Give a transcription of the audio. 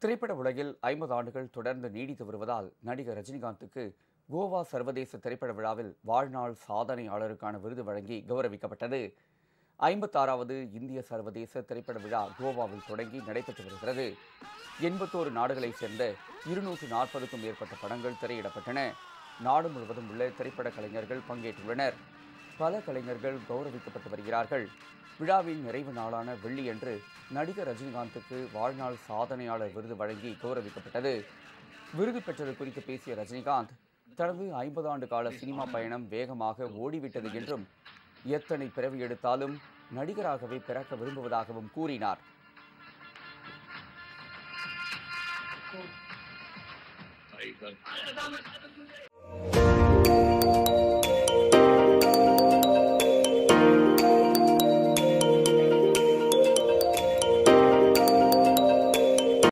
திரைப்பட உலகில் 50 ஆண்டுகள் தொடர்ந்து நீடித்து வருவதால் நடிகர் ரஜினிகாந்துக்கு கோவா சர்வதேச திரைப்பட விழாவில் வாழ்நாள் சாதனையாளருக்கான விருது வழங்கி கௌரவிக்கப்பட்டது. 56வது இந்திய சர்வதேச திரைப்பட விழா கோவாவில் தொடங்கி நடைபெற்று வருகிறது. 81 நாடுகளைச் சேர்ந்த 240க்கும் மேற்பட்ட படங்கள் திரையிடப்பட்டன. நாடு முழுவதும் உள்ள திரைப்பட கலைஞர்கள் பங்கேற்றுள்ளனர். பல கலைஞர்கள் கௌரவிக்கப்பட்டு வருகிறார்கள். விழாவின் நிறைவு நாளான வெள்ளியன்று நடிகர் ரஜினிகாந்துக்கு வாழ்நாள் சாதனையாளர் விருது வழங்கி கௌரவிக்கப்பட்டது. விருது பெற்றது குறித்து பேசிய ரஜினிகாந்த், தனது 50 ஆண்டு கால சினிமா பயணம் வேகமாக ஓடிவிட்டது என்றும், எத்தனை பிறவி எடுத்தாலும் நடிகராகவே பிறக்க விரும்புவதாகவும் கூறினார்.